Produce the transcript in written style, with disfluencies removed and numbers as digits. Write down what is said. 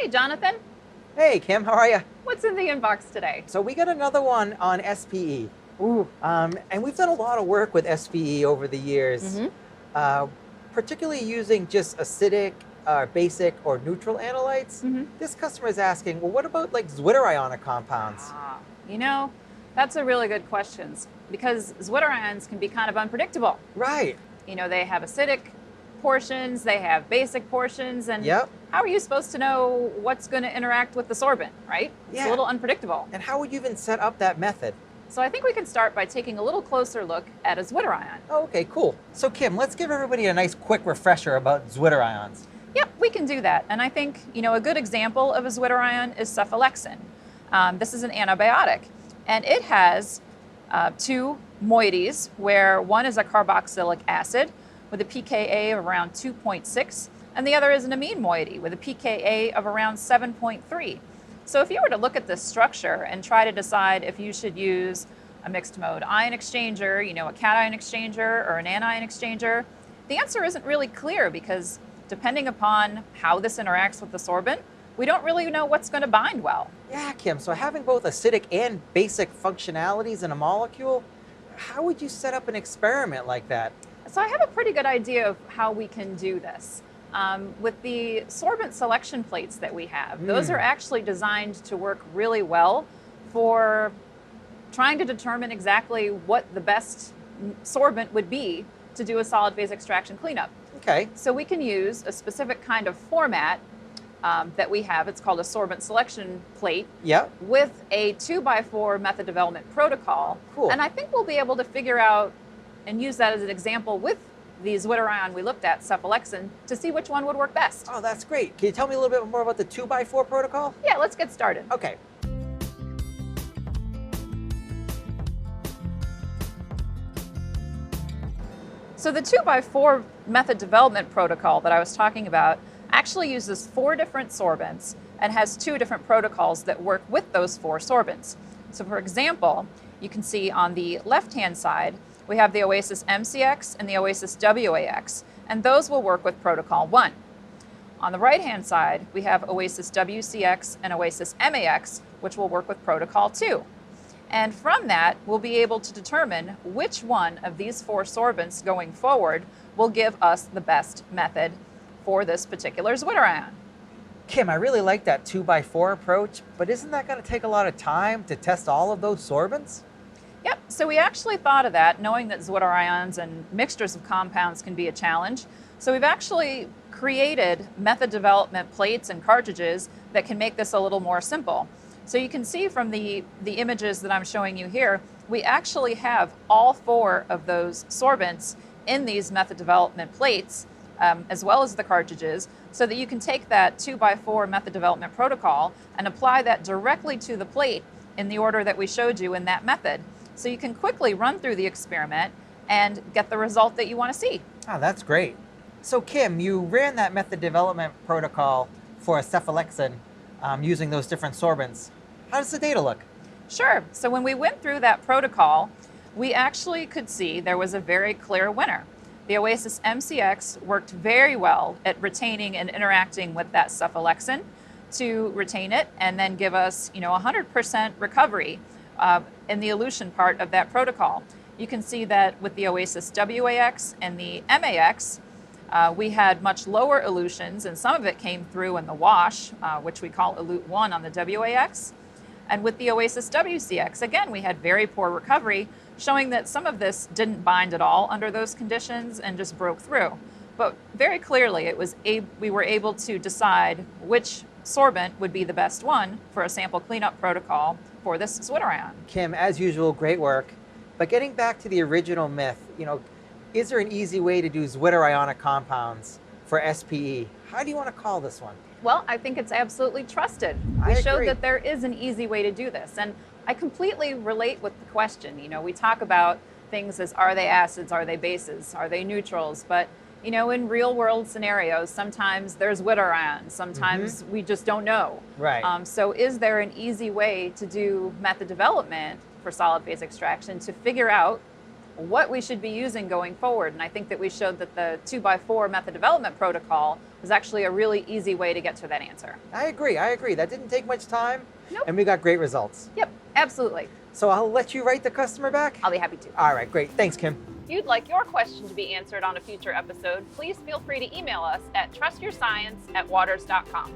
Hey, Jonathan. Hey, Kim, how are you? What's in the inbox today? So we got another one on SPE. Ooh. And we've done a lot of work with SPE over the years, Mm-hmm. uh, particularly using just acidic, basic, or neutral analytes. Mm-hmm. This customer is asking, well, what about like zwitterionic compounds? Ah, you know, that's a really good question because zwitterions can be kind of unpredictable. Right. They have acidic portions, they have basic portions, and Yep. how are you supposed to know what's going to interact with the sorbent, right? It's a Yeah. little unpredictable. And how would you even set up that method? So I think we can start by taking a little closer look at a zwitterion. Oh, okay, cool. So Kim, let's give everybody a nice quick refresher about zwitterions. Yep, we can do that. And I think, a good example of a zwitterion is cephalexin. This is an antibiotic, and it has two moieties, where one is a carboxylic acid with a pKa of around 2.6, and the other is an amine moiety with a pKa of around 7.3. So if you were to look at this structure and try to decide if you should use a mixed mode ion exchanger, a cation exchanger or an anion exchanger, the answer isn't really clear because depending upon how this interacts with the sorbent, we don't really know what's going to bind well. Yeah, Kim, so having both acidic and basic functionalities in a molecule, how would you set up an experiment like that? So I have a pretty good idea of how we can do this. With the sorbent selection plates that we have, those are actually designed to work really well for trying to determine exactly what the best sorbent would be to do a solid phase extraction cleanup. Okay. So we can use a specific kind of format that we have. It's called a sorbent selection plate. Yep. With a 2x4 method development protocol. Cool. And I think we'll be able to figure out and use that as an example with the zwitterion we looked at, cephalexin, to see which one would work best. Oh, that's great. Can you tell me a little bit more about the 2x4 protocol? Yeah, let's get started. Okay. So the 2x4 method development protocol that I was talking about actually uses 4 different sorbents and has 2 different protocols that work with those 4 sorbents. So for example, you can see on the left-hand side, we have the Oasis MCX and the Oasis WAX, and those will work with protocol 1. On the right-hand side, we have Oasis WCX and Oasis MAX, which will work with protocol 2. And from that, we'll be able to determine which one of these 4 sorbents going forward will give us the best method for this particular zwitterion. Kim, I really like that 2x4 approach, but isn't that going to take a lot of time to test all of those sorbents? Yep, so we actually thought of that, knowing that zwitterions and mixtures of compounds can be a challenge. So we've actually created method development plates and cartridges that can make this a little more simple. So you can see from the images that I'm showing you here, we actually have all 4 of those sorbents in these method development plates, as well as the cartridges, so that you can take that 2x4 method development protocol and apply that directly to the plate in the order that we showed you in that method. So you can quickly run through the experiment and get the result that you want to see. Oh, that's great. So Kim, you ran that method development protocol for a cephalexin using those different sorbents. How does the data look? Sure. So when we went through that protocol, we actually could see there was a very clear winner. The Oasis MCX worked very well at retaining and interacting with that cephalexin to retain it and then give us 100% recovery in the elution part of that protocol. You can see that with the Oasis WAX and the MAX, we had much lower elutions, and some of it came through in the wash, which we call elute 1 on the WAX. And with the Oasis WCX, again, we had very poor recovery, showing that some of this didn't bind at all under those conditions and just broke through. But very clearly, we were able to decide which sorbent would be the best one for a sample cleanup protocol for this zwitterion. Kim, as usual, great work. But getting back to the original myth, is there an easy way to do zwitterionic compounds for SPE? How do you want to call this one? Well, I think it's absolutely trusted. I We showed agree. that there is an easy way to do this. And I completely relate with the question. We talk about things as, are they acids, are they bases, are they neutrals? But in real world scenarios, sometimes there's zwitterions, sometimes we just don't know. Right. So is there an easy way to do method development for solid phase extraction to figure out what we should be using going forward. And I think that we showed that the 2x4 method development protocol was actually a really easy way to get to that answer. I agree. That didn't take much time. Nope. And we got great results. Yep, absolutely. So I'll let you write the customer back. I'll be happy to. All right, great. Thanks, Kim. If you'd like your question to be answered on a future episode, please feel free to email us at trustyourscience@waters.com.